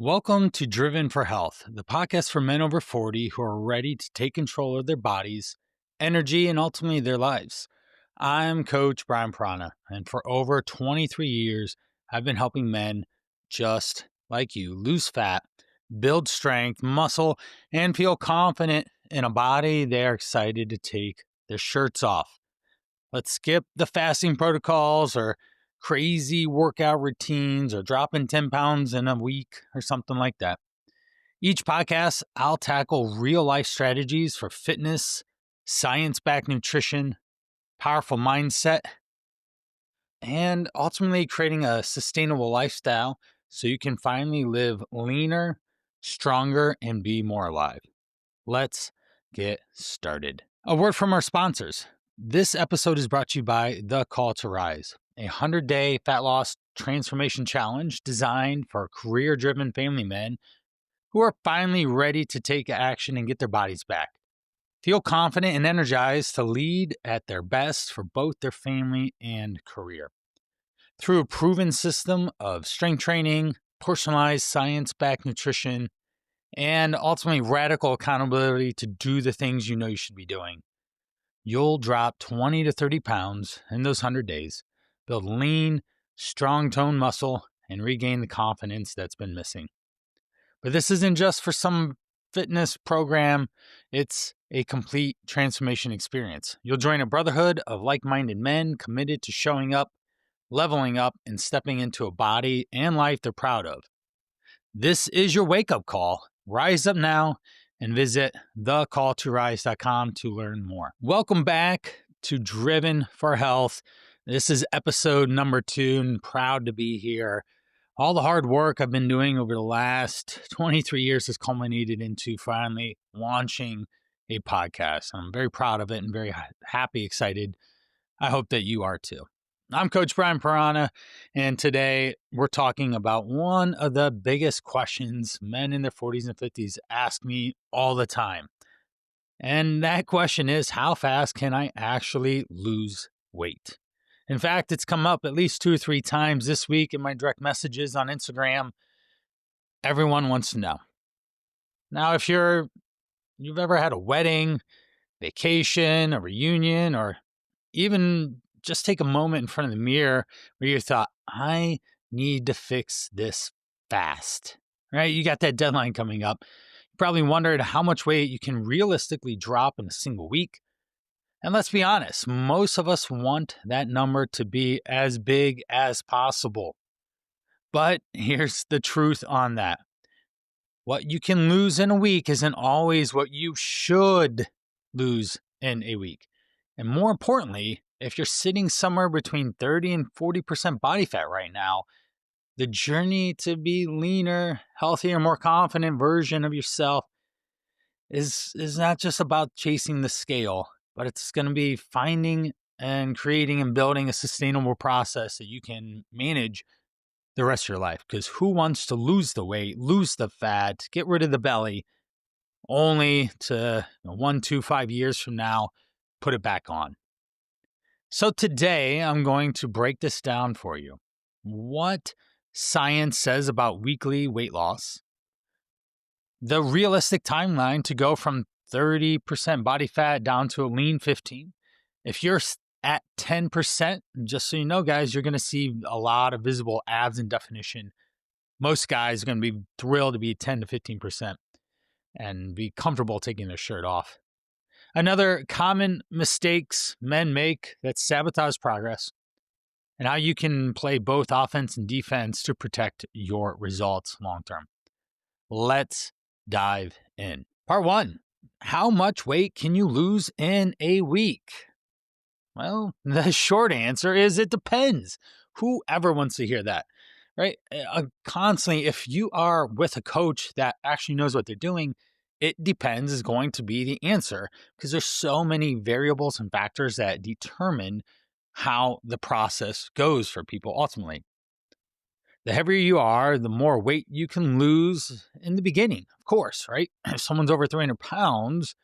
Welcome to Driven for Health, the podcast for men over 40 who are ready to take control of their bodies, energy, and ultimately their lives. I'm Coach Brian Prana, and for over 23 years, I've been helping men just like you lose fat, build strength, muscle, and feel confident in a body they're excited to take their shirts off. Let's skip the fasting protocols or crazy workout routines or dropping 10 pounds in a week or something like that. Each podcast, I'll tackle real life strategies for fitness, science backed nutrition, powerful mindset, and ultimately creating a sustainable lifestyle so you can finally live leaner, stronger, and be more alive. Let's get started. A word from our sponsors. This episode is brought to you by The Call to Rise, a 100-day fat loss transformation challenge designed for career-driven family men who are finally ready to take action and get their bodies back. Feel confident and energized to lead at their best for both their family and career. Through a proven system of strength training, personalized science-backed nutrition, and ultimately radical accountability to do the things you know you should be doing, you'll drop 20 to 30 pounds in those 100 days, build lean, strong toned muscle, and regain the confidence that's been missing. But this isn't just for some fitness program, it's a complete transformation experience. You'll join a brotherhood of like-minded men committed to showing up, leveling up, and stepping into a body and life they're proud of. This is your wake-up call. Rise up now and visit thecalltorise.com to learn more. Welcome back to Driven for Health. This is episode number 2, and proud to be here. All the hard work I've been doing over the last 23 years has culminated into finally launching a podcast. I'm very proud of it and very happy, excited. I hope that you are too. I'm Coach Brian Prana, and today we're talking about one of the biggest questions men in their 40s and 50s ask me all the time. And that question is, how fast can I actually lose weight? In fact, it's come up at least 2 or 3 times this week in my direct messages on Instagram. Everyone wants to know. Now, if you've ever had a wedding, vacation, a reunion, or even just take a moment in front of the mirror where you thought, I need to fix this fast, right? You got that deadline coming up. You probably wondered how much weight you can realistically drop in a single week. And let's be honest, most of us want that number to be as big as possible. But here's the truth on that. What you can lose in a week isn't always what you should lose in a week. And more importantly, if you're sitting somewhere between 30 and 40% body fat right now, the journey to be leaner, healthier, more confident version of yourself is not just about chasing the scale, but it's going to be finding and creating and building a sustainable process that you can manage the rest of your life. Because who wants to lose the weight, lose the fat, get rid of the belly, only to 1, 2, 5 years from now, put it back on? So today I'm going to break this down for you. What science says about weekly weight loss, the realistic timeline to go from 30% body fat down to a lean 15. If you're at 10%, just so you know, guys, you're going to see a lot of visible abs and definition. Most guys are going to be thrilled to be 10 to 15% and be comfortable taking their shirt off. Another common mistakes men make that sabotage progress, and how you can play both offense and defense to protect your results long term. Let's dive in. Part 1. How much weight can you lose in a week? Well, the short answer is it depends. Whoever wants to hear that, right? Constantly, if you are with a coach that actually knows what they're doing, it depends is going to be the answer, because there's so many variables and factors that determine how the process goes for people ultimately. The heavier you are, the more weight you can lose in the beginning, of course, right? If someone's over 300 pounds,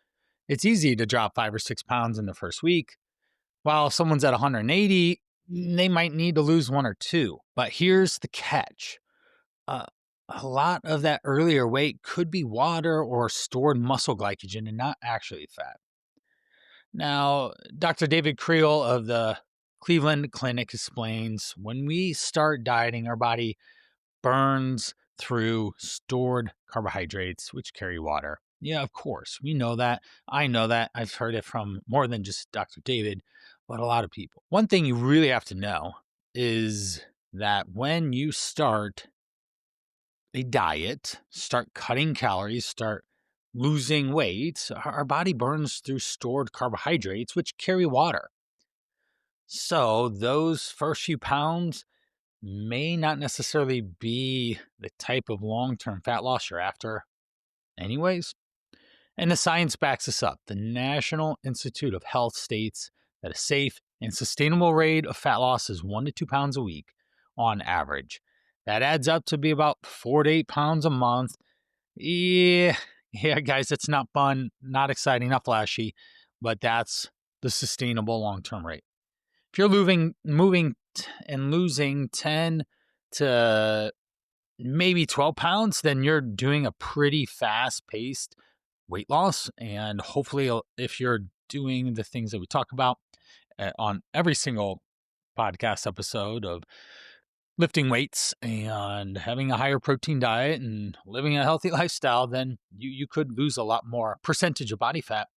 it's easy to drop 5 or 6 pounds in the first week. While if someone's at 180, they might need to lose 1 or 2. But here's the catch. a lot of that earlier weight could be water or stored muscle glycogen and not actually fat. Now, Dr. David Creel of the Cleveland Clinic explains when we start dieting, our body burns through stored carbohydrates, which carry water. Yeah, of course. We know that. I know that. I've heard it from more than just Dr. David, but a lot of people. One thing you really have to know is that when you start a diet, start cutting calories, start losing weight, our body burns through stored carbohydrates, which carry water. So those first few pounds may not necessarily be the type of long-term fat loss you're after anyways. And the science backs this up. The National Institute of Health states that a safe and sustainable rate of fat loss is 1 to 2 pounds a week on average. That adds up to be about 4 to 8 pounds a month. Yeah, guys, it's not fun, not exciting, not flashy, but that's the sustainable long-term rate. If you're moving and losing 10 to maybe 12 pounds, then you're doing a pretty fast-paced weight loss. And hopefully, if you're doing the things that we talk about on every single podcast episode of lifting weights and having a higher protein diet and living a healthy lifestyle, then you could lose a lot more percentage of body fat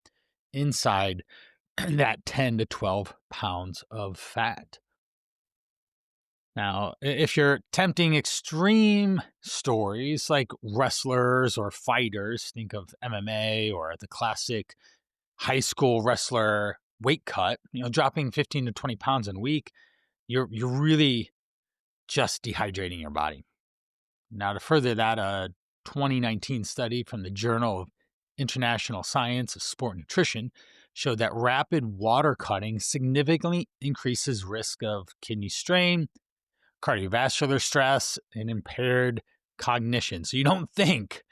inside that 10 to 12 pounds of fat. Now, if you're tempting extreme stories like wrestlers or fighters, think of MMA or the classic high school wrestler weight cut, dropping 15 to 20 pounds in a week, you're really just dehydrating your body. Now, to further that, a 2019 study from the Journal of International Science of Sport Nutrition showed that rapid water cutting significantly increases risk of kidney strain, cardiovascular stress, and impaired cognition. So you don't think,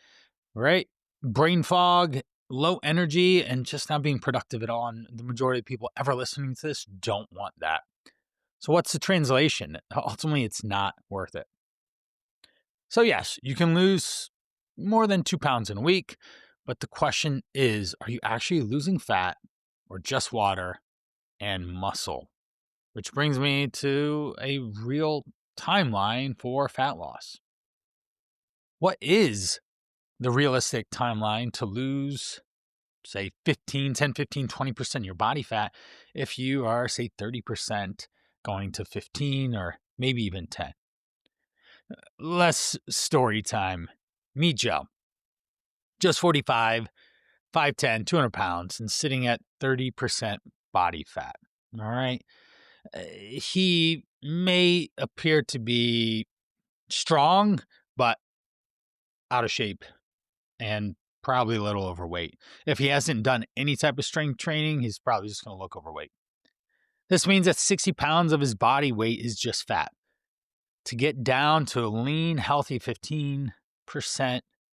right? Brain fog, low energy, and just not being productive at all. And the majority of people ever listening to this don't want that. So what's the translation? Ultimately, it's not worth it. So yes, you can lose more than 2 pounds in a week, but the question is, are you actually losing fat or just water and muscle? Which brings me to a real timeline for fat loss. What is the realistic timeline to lose, say, 20% of your body fat if you are, say, 30% going to 15 or maybe even 10? Less story time. Meet Joe. Just 45, 5'10", 200 pounds, and sitting at 30% body fat. All right. He may appear to be strong, but out of shape and probably a little overweight. If he hasn't done any type of strength training, he's probably just going to look overweight. This means that 60 pounds of his body weight is just fat. To get down to a lean, healthy 15%,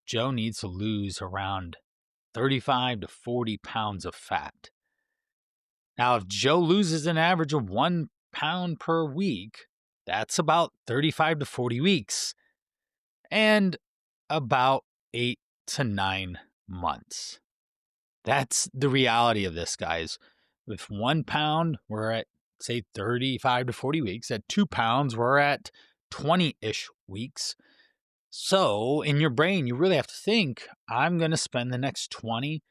Joe needs to lose around 35 to 40 pounds of fat. Now, if Joe loses an average of 1 pound per week, that's about 35 to 40 weeks and about 8 to 9 months. That's the reality of this, guys. With 1 pound, we're at, say, 35 to 40 weeks. At 2 pounds, we're at 20-ish weeks. So in your brain, you really have to think, I'm going to spend the next 20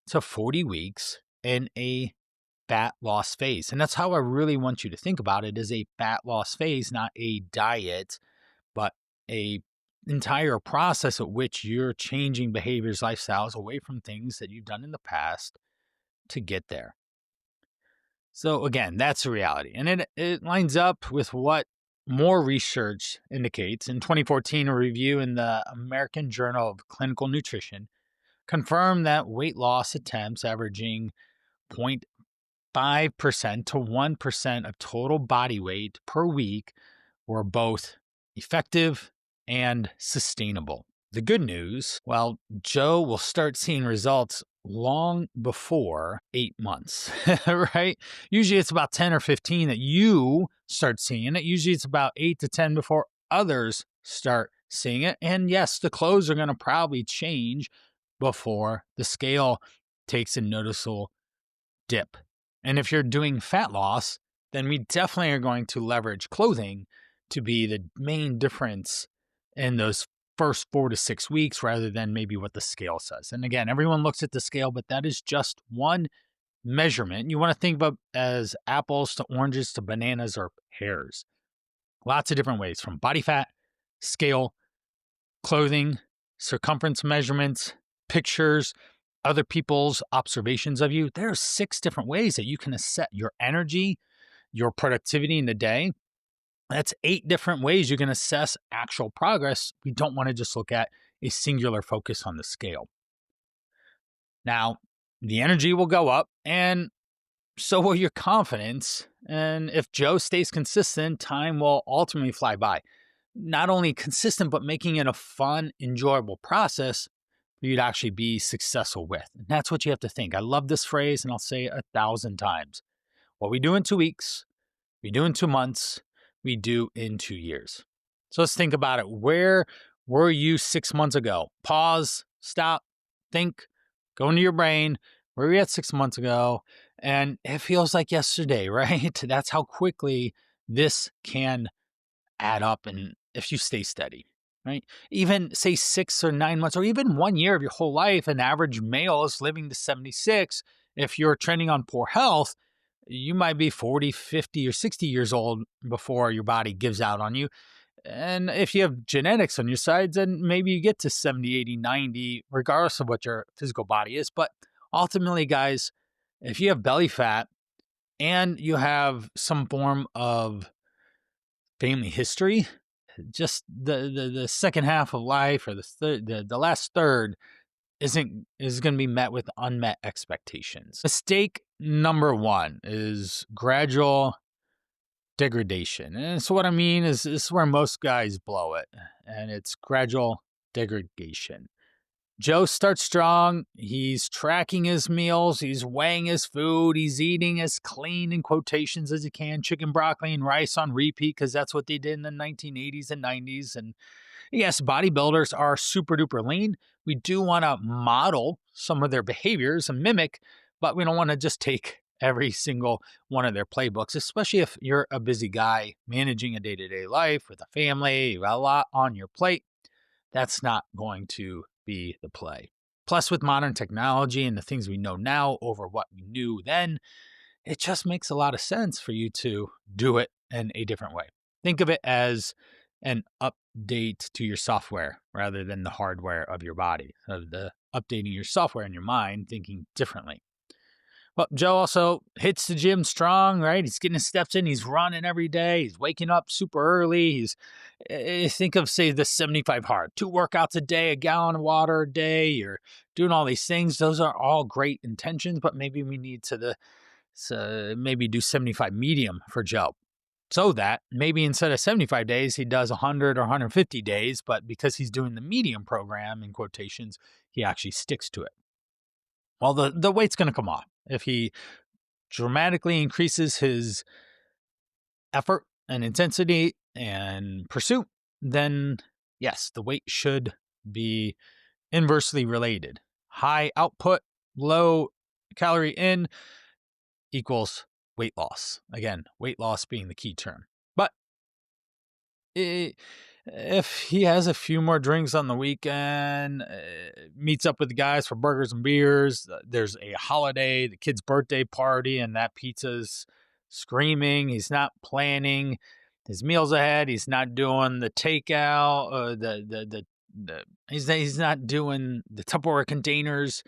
to 40 weeks in a fat loss phase. And that's how I really want you to think about it, as a fat loss phase, not a diet, but a entire process at which you're changing behaviors, lifestyles away from things that you've done in the past to get there. So again, that's the reality. And it lines up with what more research indicates. In 2014, a review in the American Journal of Clinical Nutrition confirmed that weight loss attempts averaging 0.5% to 1% of total body weight per week were both effective and sustainable. The good news, well, Joe will start seeing results long before 8 months, right? Usually it's about 10 or 15 that you start seeing it. Usually it's about 8 to 10 before others start seeing it. And yes, the clothes are going to probably change before the scale takes a noticeable dip. And if you're doing fat loss, then we definitely are going to leverage clothing to be the main difference in those first 4 to 6 weeks rather than maybe what the scale says. And again, everyone looks at the scale, but that is just one measurement. You want to think of as apples to oranges to bananas or pears. Lots of different ways, from body fat, scale, clothing, circumference measurements, pictures, other people's observations of you. There are 6 different ways that you can assess your energy, your productivity in the day. That's 8 different ways you can assess actual progress. We don't want to just look at a singular focus on the scale. Now, the energy will go up, and so will your confidence. And if Joe stays consistent, time will ultimately fly by. Not only consistent, but making it a fun, enjoyable process for you to actually be successful with. And that's what you have to think. I love this phrase, and I'll say it 1,000 times. What we do in 2 weeks, we do in 2 months, we do in 2 years. So let's think about it. Where were you 6 months ago? Pause, stop, think, go into your brain. Where were you at 6 months ago? And it feels like yesterday, right? That's how quickly this can add up, and if you stay steady, right? Even say 6 or 9 months, or even 1 year of your whole life, an average male is living to 76. If you're trending on poor health, you might be 40, 50, or 60 years old before your body gives out on you. And if you have genetics on your side, then maybe you get to 70, 80, 90, regardless of what your physical body is. But ultimately, guys, if you have belly fat and you have some form of family history, just the second half of life, or the last third, is going to be met with unmet expectations. Mistake number 1 is gradual degradation. And so what I mean is, this is where most guys blow it, and it's gradual degradation. Joe starts strong. He's tracking his meals. He's weighing his food. He's eating as clean, in quotations, as he can. Chicken, broccoli, and rice on repeat, because that's what they did in the 1980s and 90s. And yes, bodybuilders are super duper lean. We do want to model some of their behaviors and mimic, but we don't want to just take every single one of their playbooks, especially if you're a busy guy managing a day-to-day life with a family, you got a lot on your plate. That's not going to be the play. Plus, with modern technology and the things we know now over what we knew then, it just makes a lot of sense for you to do it in a different way. Think of it as an update to your software rather than the hardware of your body. So the updating your software in your mind, thinking differently. Well, Joe also hits the gym strong, right? He's getting his steps in. He's running every day. He's waking up super early. Think of, say, the 75 hard. 2 workouts a day, a gallon of water a day. You're doing all these things. Those are all great intentions, but maybe we need to maybe do 75 medium for Joe. So that maybe instead of 75 days, he does 100 or 150 days, but because he's doing the medium program, in quotations, he actually sticks to it. Well, the weight's going to come off. If he dramatically increases his effort and intensity and pursuit, then yes, the weight should be inversely related. High output, low calorie in equals weight loss. Again, weight loss being the key term. But if he has a few more drinks on the weekend, meets up with the guys for burgers and beers, there's a holiday, the kid's birthday party, and that pizza's screaming, he's not planning his meals ahead, he's not doing the takeout, he's not doing the Tupperware containers,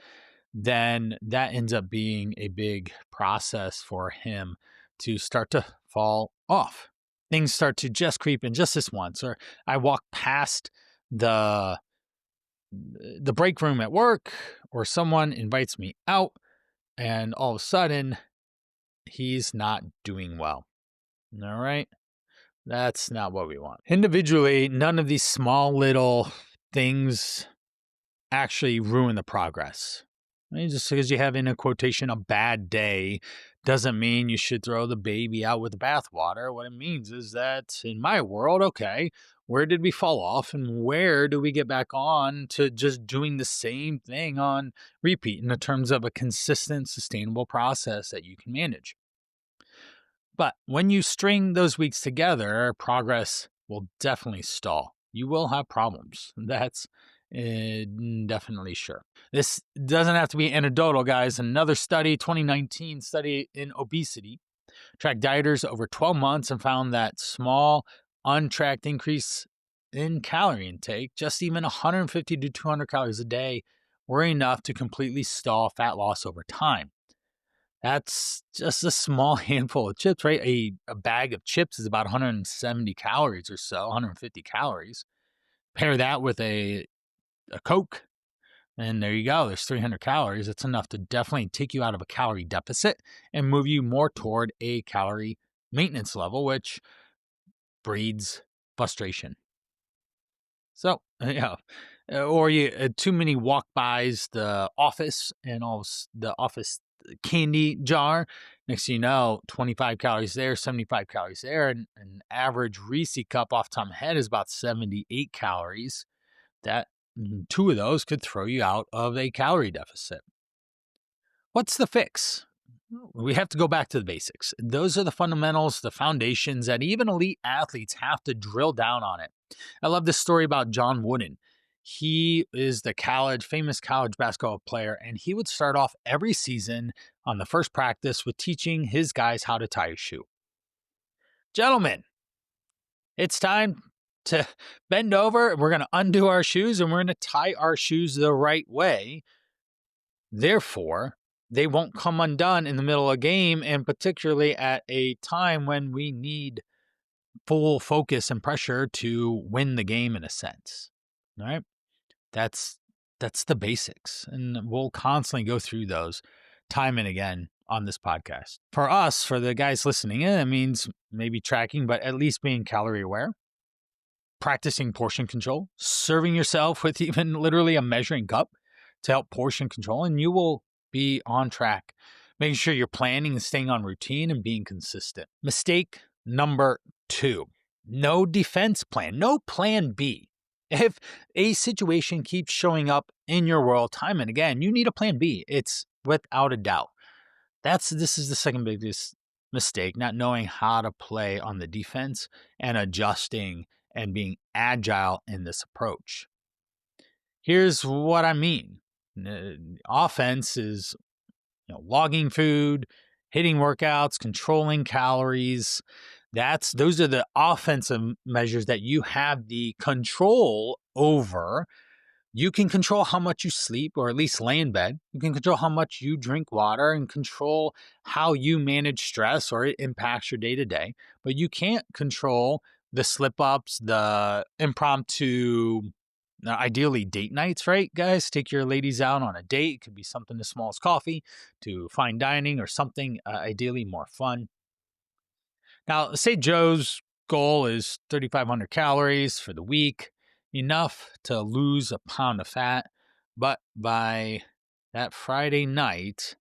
then that ends up being a big process for him to start to fall off. Things start to just creep in just this once, or I walk past the break room at work, or someone invites me out, and all of a sudden he's not doing well. All right. That's not what we want. Individually, none of these small little things actually ruin the progress. Just because you have, in a quotation, a bad day doesn't mean you should throw the baby out with the bathwater. What it means is that in my world, okay, Where did we fall off and where do we get back on to just doing the same thing on repeat in the terms of a consistent, sustainable process that you can manage? But when you string those weeks together, progress will definitely stall. You will have problems. That's definitely sure. This doesn't have to be anecdotal, guys. Another study, 2019 study in obesity, tracked dieters over 12 months and found that small, untracked increase in calorie intake, just even 150 to 200 calories a day, were enough to completely stall fat loss over time. That's just a small handful of chips, right? A bag of chips is about 170 calories or so, 150 calories. Pair that with a Coke, and there you go. There's 300 calories. It's enough to definitely take you out of a calorie deficit and move you more toward a calorie maintenance level, which breeds frustration. So, yeah. Or you too many walk bys the office and all the office candy jar. Next thing you know, 25 calories there, 75 calories there. And an average Reese cup off the top of my head is about 78 calories. That two of those could throw you out of a calorie deficit. What's the fix? We have to go back to the basics. Those are the fundamentals, the foundations that even elite athletes have to drill down on it. I love this story about John Wooden. He is the famous college basketball player, and he would start off every season on the first practice with teaching his guys how to tie a shoe. Gentlemen, it's time to bend over. We're going to undo our shoes and we're going to tie our shoes the right way. Therefore, they won't come undone in the middle of a game, and particularly at a time when we need full focus and pressure to win the game in a sense. All right? That's the basics, and we'll constantly go through those time and again on this podcast. For us, for the guys listening in, it means maybe tracking, but at least being calorie aware, practicing portion control, serving yourself with even literally a measuring cup to help portion control, and you will be on track. Making sure you're planning and staying on routine and being consistent. Mistake number 2, no defense plan, no plan B. If a situation keeps showing up in your world time and again, you need a plan B. It's without a doubt. This is the second biggest mistake, not knowing how to play on the defense and adjusting and being agile in this approach. Here's what I mean. Offense is logging food, hitting workouts, controlling calories. Those are the offensive measures that you have the control over. You can control how much you sleep or at least lay in bed. You can control how much you drink water and control how you manage stress or it impacts your day to day. But you can't control the slip ups, the impromptu, ideally date nights, right, guys? Take your ladies out on a date. It could be something as small as coffee to fine dining or something ideally more fun. Now, say Joe's goal is 3,500 calories for the week, enough to lose a pound of fat. But by that Friday night,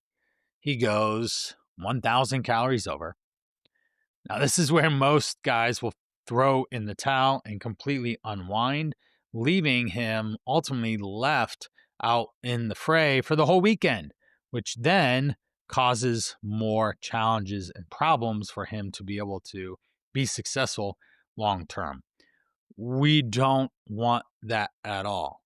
he goes 1,000 calories over. Now, this is where most guys will throw in the towel and completely unwind, leaving him ultimately left out in the fray for the whole weekend, which then causes more challenges and problems for him to be able to be successful long term. We don't want that at all.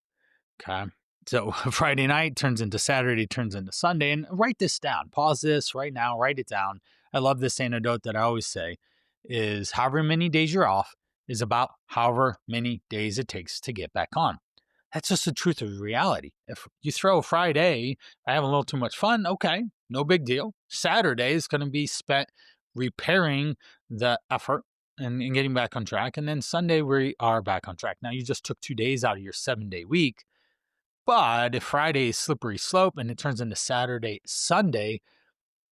Okay. So Friday night turns into Saturday, turns into Sunday. And write this down. Pause this right now. Write it down. I love this anecdote that I always say is however many days you're off is about however many days it takes to get back on. That's just the truth of reality. If you throw Friday, I have a little too much fun, okay, no big deal. Saturday is going to be spent repairing the effort and getting back on track. And then Sunday, we are back on track. Now, you just took 2 days out of your 7-day week. But if Friday is slippery slope and it turns into Saturday, Sunday,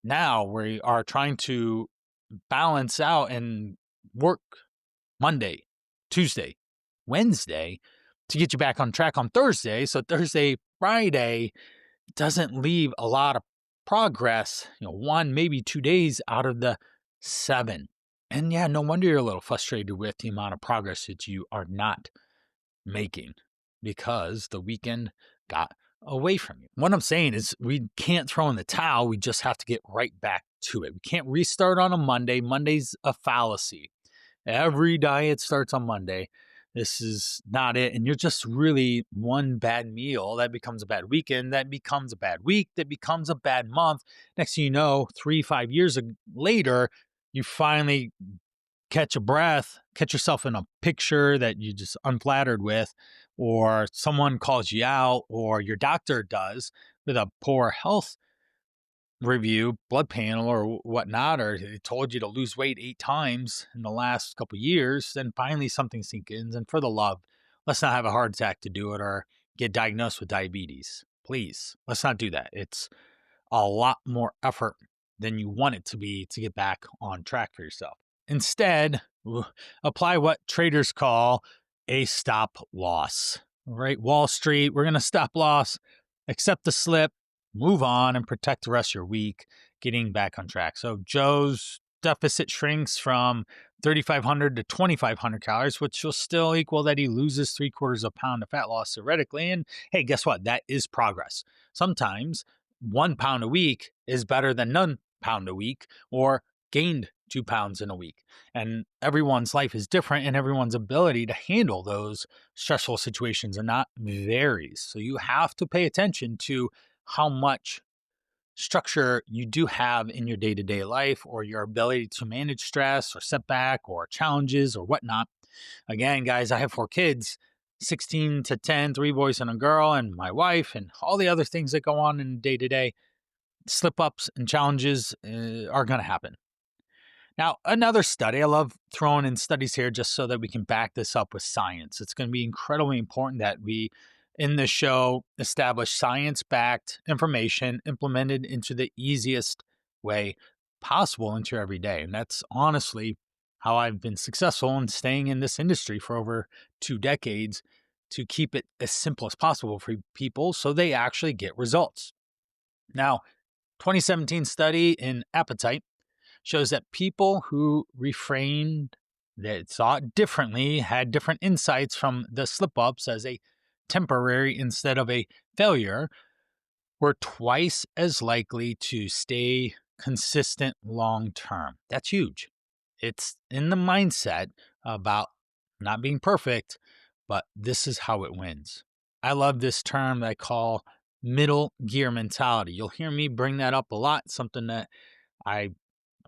now we are trying to balance out and work Monday, Tuesday, Wednesday to get you back on track on Thursday. So Thursday, Friday doesn't leave a lot of progress, 1, maybe 2 days out of the 7. And yeah, no wonder you're a little frustrated with the amount of progress that you are not making because the weekend got away from you. What I'm saying is we can't throw in the towel. We just have to get right back to it. We can't restart on a Monday. Monday's a fallacy. Every diet starts on Monday. This is not it. And you're just really one bad meal. That becomes a bad weekend. That becomes a bad week. That becomes a bad month. Next thing you know, 3, 5 years later, you finally catch a breath, catch yourself in a picture that you just unflattered with, or someone calls you out, or your doctor does with a poor health review, blood panel, or whatnot, or they told you to lose weight 8 times in the last couple of years, then finally something sinks in. And for the love, let's not have a heart attack to do it or get diagnosed with diabetes. Please, let's not do that. It's a lot more effort than you want it to be to get back on track for yourself. Instead, apply what traders call a stop loss. Right? Wall Street, we're going to stop loss, accept the slip, move on, and protect the rest of your week, getting back on track. So Joe's deficit shrinks from 3,500 to 2,500 calories, which will still equal that he loses 3/4 of a pound of fat loss theoretically. And hey, guess what? That is progress. Sometimes 1 pound a week is better than none pound a week, or gained 2 pounds in a week. And everyone's life is different, and everyone's ability to handle those stressful situations are not varies. So you have to pay attention to how much structure you do have in your day-to-day life, or your ability to manage stress or setback or challenges or whatnot. Again, guys, I have 4 kids, 16 to 10, 3 boys and a girl, and my wife, and all the other things that go on in day-to-day. Slip-ups and challenges are going to happen. Now, another study, I love throwing in studies here just so that we can back this up with science. It's going to be incredibly important that we, in this show, establish science-backed information implemented into the easiest way possible into your everyday. And that's honestly how I've been successful in staying in this industry for over 2 decades, to keep it as simple as possible for people so they actually get results. Now, 2017 study in appetite shows that people who refrained, that thought differently, had different insights from the slip-ups as a temporary instead of a failure, were twice as likely to stay consistent long term. That's huge. It's in the mindset about not being perfect, but this is how it wins. I love this term that I call middle gear mentality. You'll hear me bring that up a lot, something that I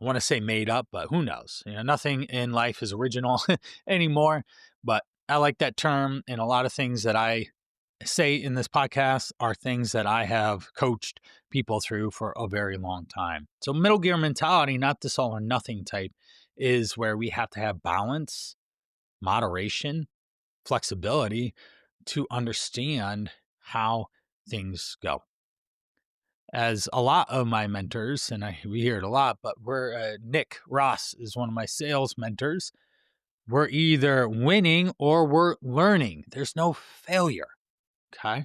want to say made up, but who knows? Nothing in life is original anymore, but I like that term, and a lot of things that I say in this podcast are things that I have coached people through for a very long time. So middle gear mentality, not this all or nothing type, is where we have to have balance, moderation, flexibility to understand how things go. As a lot of my mentors, and we hear it a lot, but Nick Ross is one of my sales mentors. We're either winning or we're learning. There's no failure. Okay.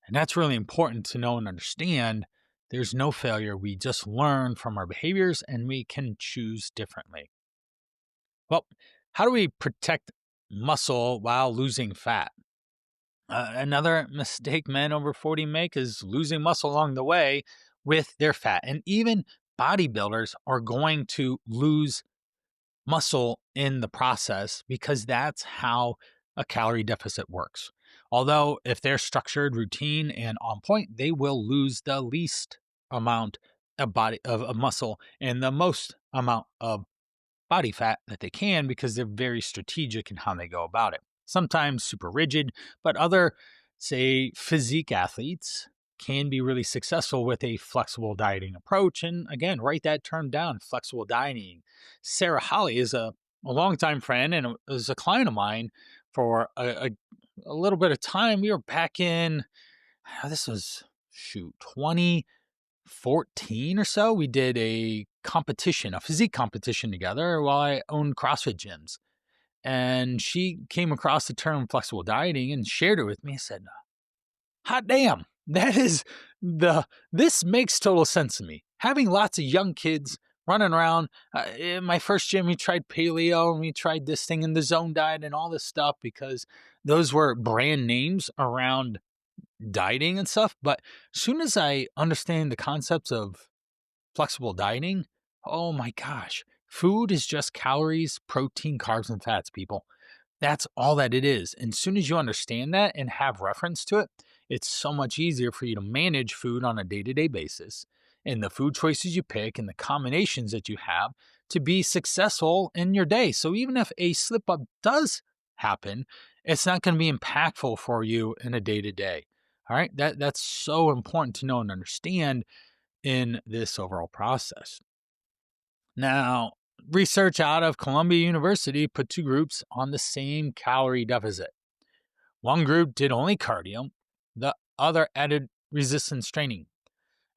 And that's really important to know and understand. There's no failure. We just learn from our behaviors, and we can choose differently. Well, how do we protect muscle while losing fat? Another mistake men over 40 make is losing muscle along the way with their fat. And even bodybuilders are going to lose muscle in the process because that's how a calorie deficit works. Although if they're structured, routine, and on point, they will lose the least amount of muscle and the most amount of body fat that they can, because they're very strategic in how they go about it. Sometimes super rigid, but other, say, physique athletes can be really successful with a flexible dieting approach. And again, write that term down, flexible dieting. Sarah Holly is a longtime friend and was a client of mine for a little bit of time. We were back in, this was, 2014 or so. We did a competition, a physique competition together while I owned CrossFit gyms. And she came across the term flexible dieting and shared it with me. I said, hot damn, this makes total sense to me. Having lots of young kids running around. In my first gym, we tried paleo and we tried this thing in the zone diet and all this stuff because those were brand names around dieting and stuff. But as soon as I understand the concepts of flexible dieting, oh my gosh, food is just calories, protein, carbs, and fats, people. That's all that it is. And as soon as you understand that and have reference to it, it's so much easier for you to manage food on a day to day basis and the food choices you pick and the combinations that you have to be successful in your day. So even if a slip up does happen, it's not going to be impactful for you in a day to day. All right. That's so important to know and understand in this overall process. Now, research out of Columbia University put two groups on the same calorie deficit. One group did only cardio, the other added resistance training.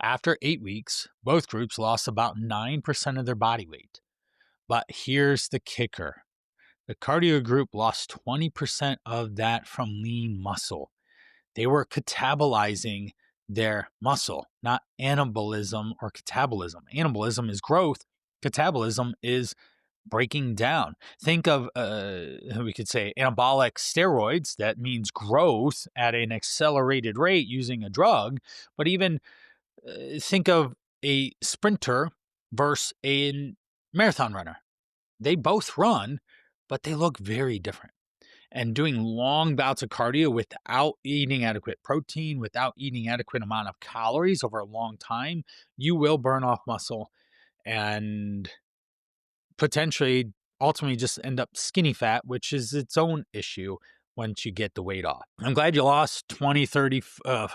After 8 weeks, both groups lost about 9% of their body weight. But here's the kicker: the cardio group lost 20% of that from lean muscle. They were catabolizing their muscle, not anabolism or catabolism. Anabolism is growth, catabolism is breaking down. Think of, we could say, anabolic steroids. That means growth at an accelerated rate using a drug. But even think of a sprinter versus a marathon runner. They both run, but they look very different. And doing long bouts of cardio without eating adequate protein, without eating adequate amount of calories over a long time, you will burn off muscle and potentially ultimately just end up skinny fat, which is its own issue once you get the weight off. I'm glad you lost 20, 30,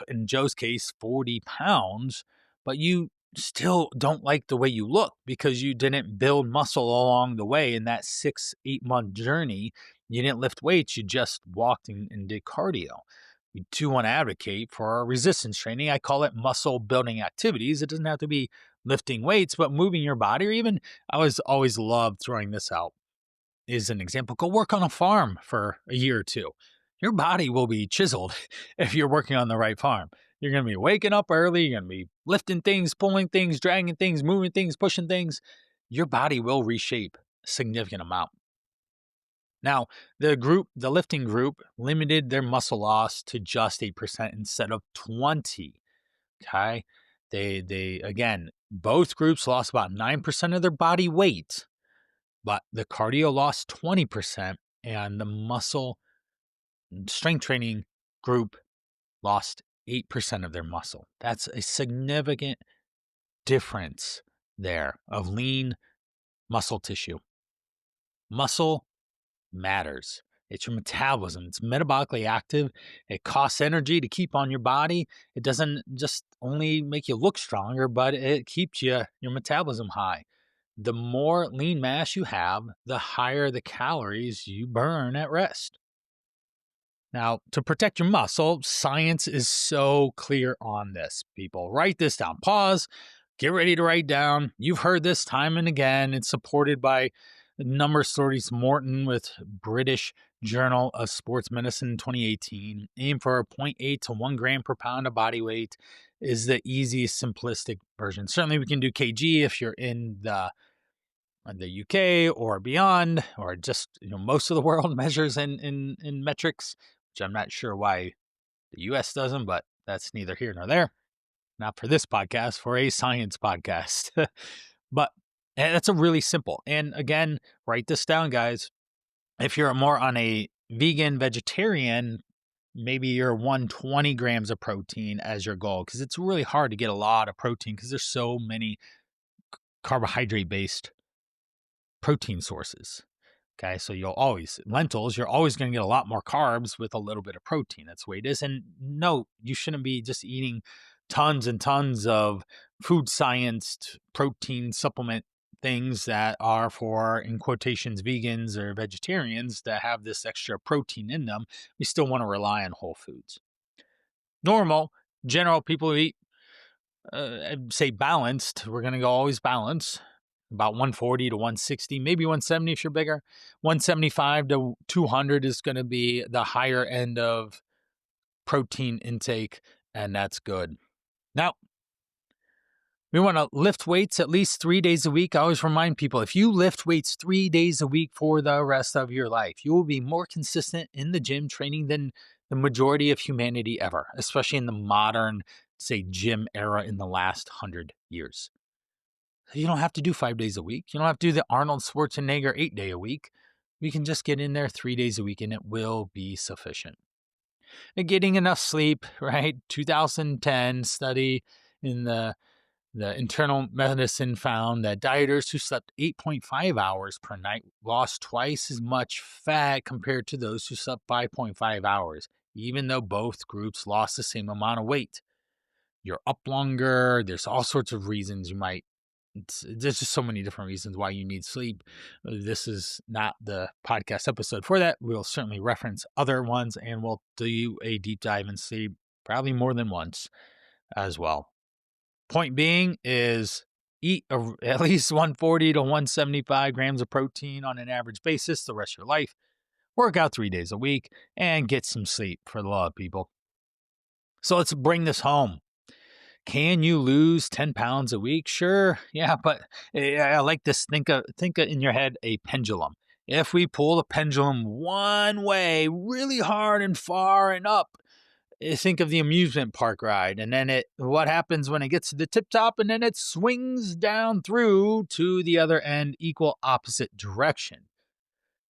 in Joe's case, 40 pounds, but you still don't like the way you look because you didn't build muscle along the way in that 6-8 month journey. You didn't lift weights, you just walked and did cardio. We do want to advocate for resistance training. I call it muscle building activities. It doesn't have to be lifting weights, but moving your body, or even I always loved throwing this out is an example. Go work on a farm for a year or two. Your body will be chiseled if you're working on the right farm. You're going to be waking up early. You're going to be lifting things, pulling things, dragging things, moving things, pushing things. Your body will reshape a significant amount. Now, the lifting group limited their muscle loss to just 8% instead of 20. Okay. They again, both groups lost about 9% of their body weight, but the cardio lost 20% and the muscle strength training group lost 8% of their muscle. That's a significant difference there of lean muscle tissue. Muscle matters. It's your metabolism. It's metabolically active. It costs energy to keep on your body. It doesn't just only make you look stronger, but it keeps your metabolism high. The more lean mass you have, the higher the calories you burn at rest. Now, to protect your muscle, science is so clear on this, people. Write this down. Pause. Get ready to write down. You've heard this time and again. It's supported by number stories. Morton with British Journal of Sports Medicine 2018. Aim for 0.8 to 1 gram per pound of body weight is the easiest, simplistic version. Certainly, we can do kg if you're in the UK or beyond, or just most of the world measures in metrics, which I'm not sure why the US doesn't, but that's neither here nor there. Not for this podcast, for a science podcast. But that's a really simple. And again, write this down, guys. If you're more on a vegan, vegetarian, maybe you're 120 grams of protein as your goal, because it's really hard to get a lot of protein because there's so many carbohydrate-based protein sources. Okay, so lentils, you're always going to get a lot more carbs with a little bit of protein. That's the way it is. And no, you shouldn't be just eating tons and tons of food science protein supplement things that are for, in quotations, vegans or vegetarians that have this extra protein in them. We still want to rely on whole foods. General people who eat, say balanced, we're going to go always balance. About 140 to 160, maybe 170 if you're bigger. 175 to 200 is going to be the higher end of protein intake, and that's good. Now, We want to lift weights at least 3 days a week. I always remind people, if you lift weights 3 days a week for the rest of your life, you will be more consistent in the gym training than the majority of humanity ever, especially in the modern, say, gym era in the last 100 years. You don't have to do 5 days a week. You don't have to do the Arnold Schwarzenegger 8-day a week. We can just get in there 3 days a week and it will be sufficient. And getting enough sleep, right? 2010 study in the internal medicine found that dieters who slept 8.5 hours per night lost twice as much fat compared to those who slept 5.5 hours, even though both groups lost the same amount of weight. You're up longer. There's all sorts of reasons you might. There's just so many different reasons why you need sleep. This is not the podcast episode for that. We'll certainly reference other ones and we'll do a deep dive in sleep probably more than once as well. Point being is eat at least 140 to 175 grams of protein on an average basis the rest of your life. Work out 3 days a week and get some sleep for the love of people. So let's bring this home. Can you lose 10 pounds a week? Sure. Yeah, but I like this. Think of in your head a pendulum. If we pull the pendulum one way really hard and far and up, think of the amusement park ride. And then what happens when it gets to the tip top and then it swings down through to the other end, equal opposite direction.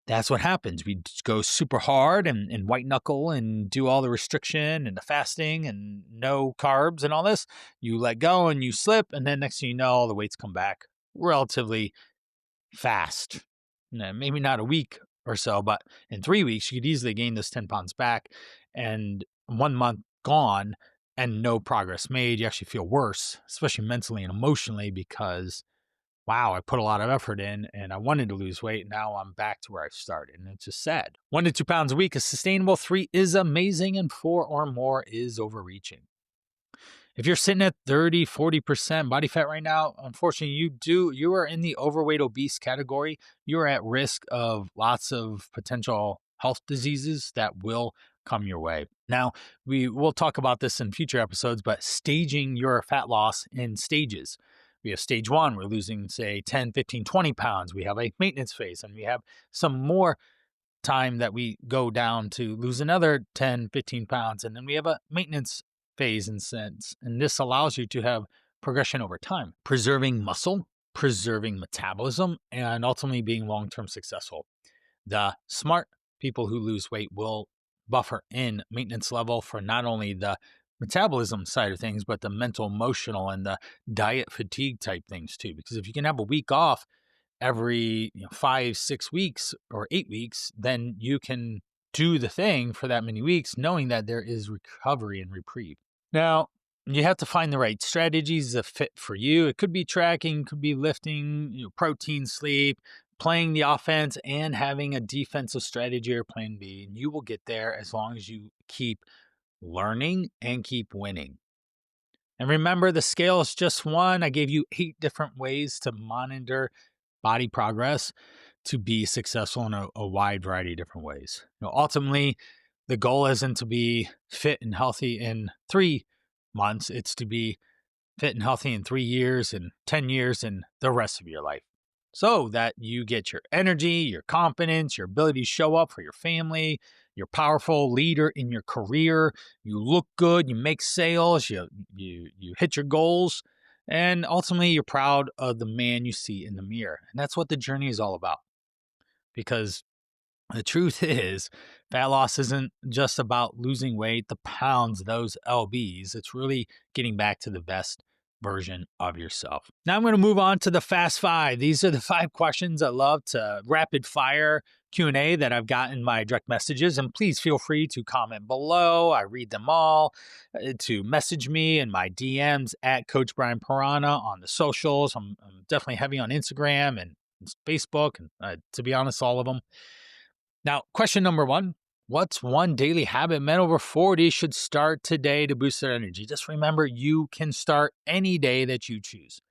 That's what happens. We go super hard and white knuckle and do all the restriction and the fasting and no carbs and all this. You let go and you slip. And then next thing you know, all the weights come back relatively fast. Maybe not a week or so, but in 3 weeks, you could easily gain this 10 pounds back and 1 month gone and no progress made. You actually feel worse, especially mentally and emotionally, because wow, I put a lot of effort in and I wanted to lose weight. Now I'm back to where I started. And it's just sad. 1 to 2 pounds a week is sustainable. 3 is amazing. And 4 or more is overreaching. If you're sitting at 30, 40% body fat right now, unfortunately, you are in the overweight obese category. You're at risk of lots of potential health diseases that will come your way. Now, we will talk about this in future episodes, but staging your fat loss in stages. We have stage 1, we're losing, say, 10, 15, 20 pounds. We have a maintenance phase, and we have some more time that we go down to lose another 10, 15 pounds. And then we have a maintenance phase in sense. And this allows you to have progression over time, preserving muscle, preserving metabolism, and ultimately being long-term successful. The smart people who lose weight will buffer in maintenance level for not only the metabolism side of things, but the mental, emotional, and the diet fatigue type things too. Because if you can have a week off every 5, 6 weeks or 8 weeks, then you can do the thing for that many weeks, knowing that there is recovery and reprieve. Now, you have to find the right strategies that fit for you. It could be tracking, could be lifting, protein, sleep, playing the offense, and having a defensive strategy or plan B. And you will get there as long as you keep learning and keep winning. And remember, the scale is just one. I gave you 8 different ways to monitor body progress to be successful in a wide variety of different ways. Ultimately, the goal isn't to be fit and healthy in 3 months. It's to be fit and healthy in 3 years and 10 years and the rest of your life, so that you get your energy, your confidence, your ability to show up for your family, you're a powerful leader in your career, you look good, you make sales, you hit your goals, and ultimately you're proud of the man you see in the mirror. And that's what the journey is all about. Because the truth is, fat loss isn't just about losing weight, the pounds, those lbs. It's really getting back to the best version of yourself. Now I'm going to move on to the Fast 5. These are the 5 questions I love to rapid fire Q&A that I've got in my direct messages. And please feel free to comment below. I read them all. To message me in my DMs at Coach Brian Piranha on the socials. I'm definitely heavy on Instagram and Facebook. And to be honest, all of them. Now, question number 1. What's one daily habit men over 40 should start today to boost their energy? Just remember, you can start any day that you choose.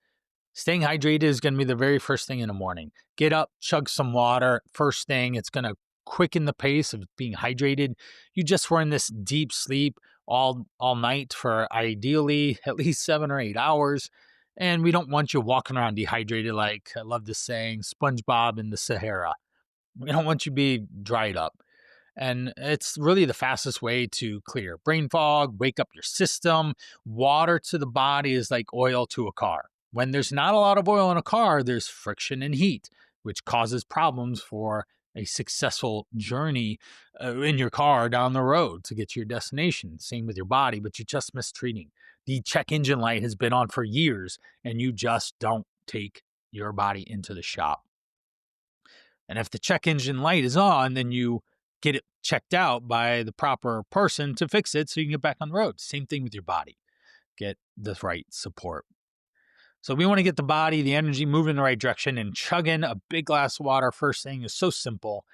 Staying hydrated is going to be the very first thing in the morning. Get up, chug some water. First thing, it's going to quicken the pace of being hydrated. You just were in this deep sleep all night for ideally at least 7 or 8 hours. And we don't want you walking around dehydrated like, I love this saying, SpongeBob in the Sahara. We don't want you to be dried up. And it's really the fastest way to clear brain fog, wake up your system. Water to the body is like oil to a car. When there's not a lot of oil in a car, there's friction and heat, which causes problems for a successful journey in your car down the road to get to your destination. Same with your body, but you're just mistreating. The check engine light has been on for years, and you just don't take your body into the shop. And if the check engine light is on, then you get it checked out by the proper person to fix it so you can get back on the road. Same thing with your body. Get the right support. So we want to get the body, the energy moving in the right direction, and chugging a big glass of water first thing is so simple,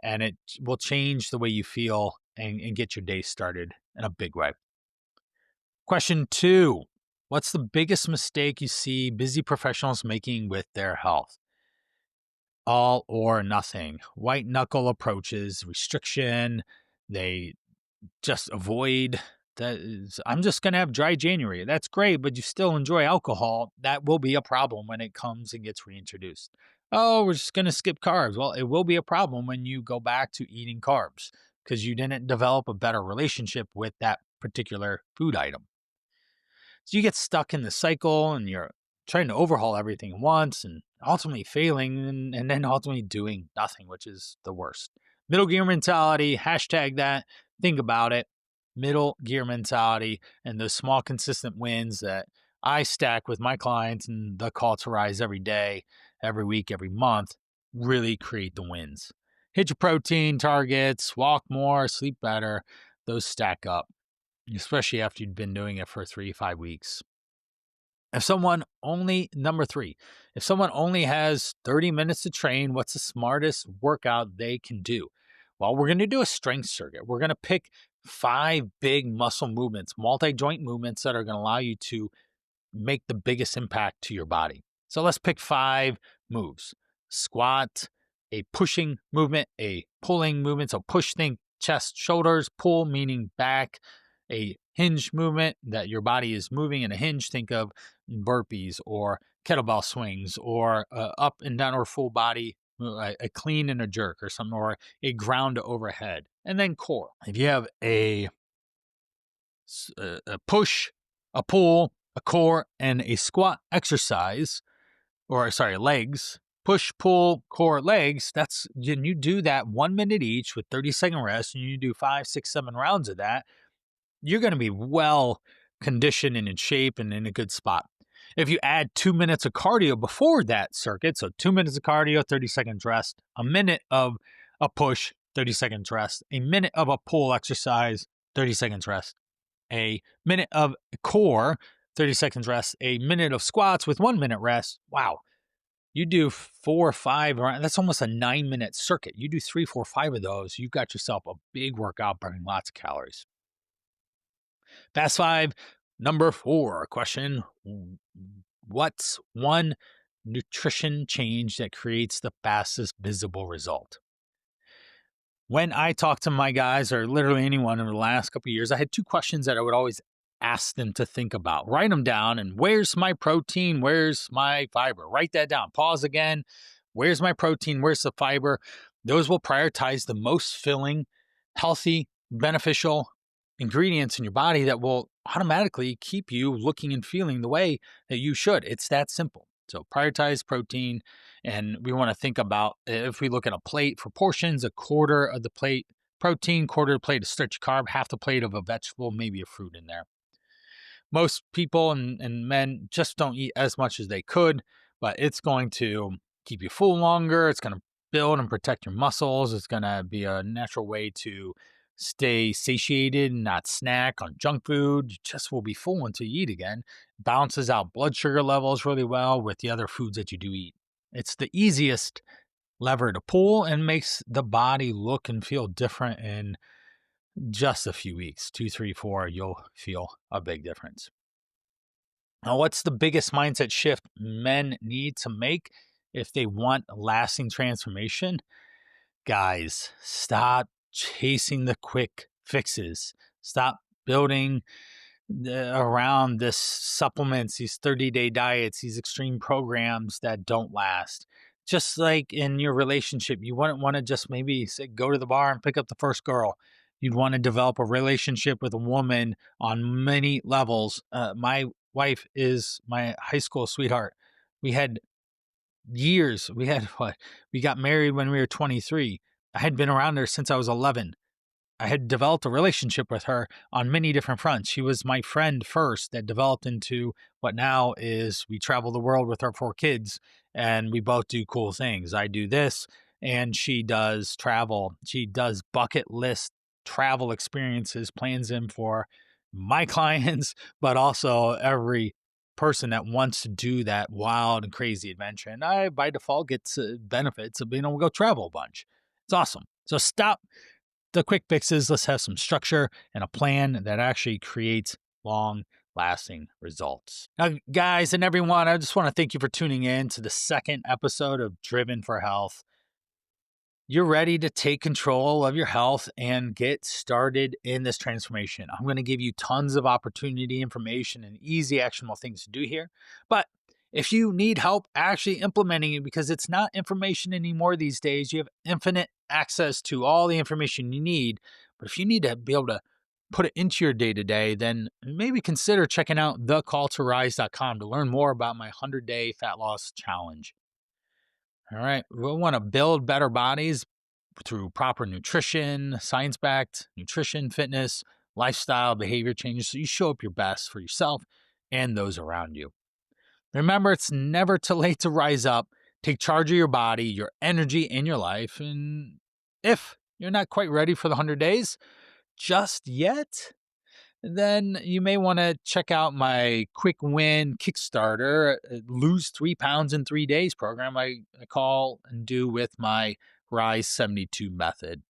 and it will change the way you feel and get your day started in a big way. Question 2. What's the biggest mistake you see busy professionals making with their health? All or nothing. White knuckle approaches, restriction. They just avoid that. I'm just going to have dry January. That's great, but you still enjoy alcohol. That will be a problem when it comes and gets reintroduced. Oh, we're just going to skip carbs. Well, it will be a problem when you go back to eating carbs because you didn't develop a better relationship with that particular food item. So you get stuck in the cycle and you're trying to overhaul everything at once and ultimately failing and then ultimately doing nothing, which is the worst. Middle gear mentality, hashtag that. Think about it. Middle gear mentality and those small, consistent wins that I stack with my clients and the call to rise every day, every week, every month really create the wins. Hit your protein targets, walk more, sleep better. Those stack up, especially after you've been doing it for 3-5 weeks. Number 3, if someone only has 30 minutes to train, what's the smartest workout they can do? Well, we're going to do a strength circuit. We're going to pick 5 big muscle movements, multi-joint movements that are going to allow you to make the biggest impact to your body. So let's pick 5 moves. Squat, a pushing movement, a pulling movement. So push, think chest, shoulders, pull, meaning back, a hinge movement that your body is moving in a hinge. Think of burpees or kettlebell swings or up and down or full body, a clean and a jerk or something, or a ground to overhead. And then core. If you have a push, a pull, a core, and a squat exercise, legs, push, pull, core, legs, and you do that 1 minute each with 30-second rest, and you do 5, 6, 7 rounds of that, you're going to be well conditioned and in shape and in a good spot. If you add 2 minutes of cardio before that circuit, so 2 minutes of cardio, 30 seconds rest, a minute of a push, 30 seconds rest, a minute of a pull exercise, 30 seconds rest, a minute of core, 30 seconds rest, a minute of squats with 1 minute rest. Wow. You do 4 or 5, that's almost a 9-minute circuit. You do 3, 4, 5 of those, you've got yourself a big workout burning lots of calories. Fast 5, number 4 question. What's one nutrition change that creates the fastest visible result? When I talk to my guys or literally anyone over the last couple of years, I had 2 questions that I would always ask them to think about. Write them down. And where's my protein? Where's my fiber? Write that down. Pause again. Where's my protein? Where's the fiber? Those will prioritize the most filling, healthy, beneficial ingredients in your body that will automatically keep you looking and feeling the way that you should. It's that simple. So prioritize protein. And we want to think about, if we look at a plate for portions, a quarter of the plate protein, quarter of the plate of starchy carb, half the plate of a vegetable, maybe a fruit in there. Most people and men just don't eat as much as they could, but it's going to keep you full longer. It's going to build and protect your muscles. It's going to be a natural way to stay satiated and not snack on junk food. You just will be full until you eat again. Balances out blood sugar levels really well with the other foods that you do eat. It's the easiest lever to pull and makes the body look and feel different in just a few weeks. 2, 3, 4, you'll feel a big difference. Now, what's the biggest mindset shift men need to make if they want lasting transformation? Guys, stop chasing the quick fixes. Stop building around this supplements, these 30-day diets, these extreme programs that don't last. Just like in your relationship, you wouldn't want to just maybe say, go to the bar and pick up the first girl. You'd want to develop a relationship with a woman on many levels. My wife is my high school sweetheart. We had years. We had what? We got married when we were 23. I had been around her since I was 11. I had developed a relationship with her on many different fronts. She was my friend first that developed into what now is we travel the world with our 4 kids and we both do cool things. I do this and she does travel. She does bucket list travel experiences, plans them for my clients, but also every person that wants to do that wild and crazy adventure. And I, by default, gets benefits of being able to go travel a bunch. It's awesome. So stop the quick fixes. Let's have some structure and a plan that actually creates long lasting results. Now, guys and everyone, I just want to thank you for tuning in to the second episode of Driven for Health. You're ready to take control of your health and get started in this transformation. I'm going to give you tons of opportunity, information, and easy actionable things to do here. But if you need help actually implementing it, because it's not information anymore these days, you have infinite access to all the information you need. But if you need to be able to put it into your day to day, then maybe consider checking out thecalltorise.com to learn more about my 100-day fat loss challenge. All right. We want to build better bodies through proper nutrition, science backed nutrition, fitness, lifestyle, behavior changes so you show up your best for yourself and those around you. Remember, it's never too late to rise up, take charge of your body, your energy, and your life. And if you're not quite ready for the 100 days just yet, then you may want to check out my quick win Kickstarter, lose 3 pounds in 3 days program I call and do with my Rise 72 method.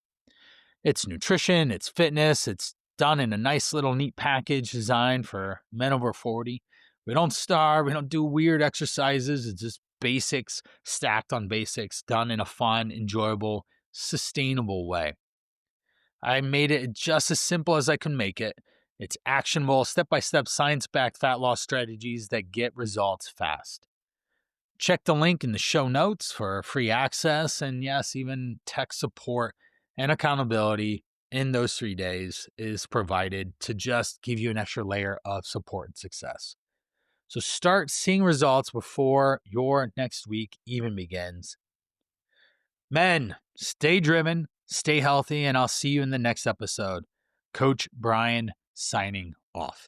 It's nutrition, it's fitness, it's done in a nice little neat package designed for men over 40. We don't starve, we don't do weird exercises. It's just basics stacked on basics, done in a fun, enjoyable, sustainable way. I made it just as simple as I can make it. It's actionable, step-by-step, science-backed fat loss strategies that get results fast. Check the link in the show notes for free access and, yes, even tech support and accountability in those 3 days is provided to just give you an extra layer of support and success. So start seeing results before your next week even begins. Men, stay driven, stay healthy, and I'll see you in the next episode. Coach Brian signing off.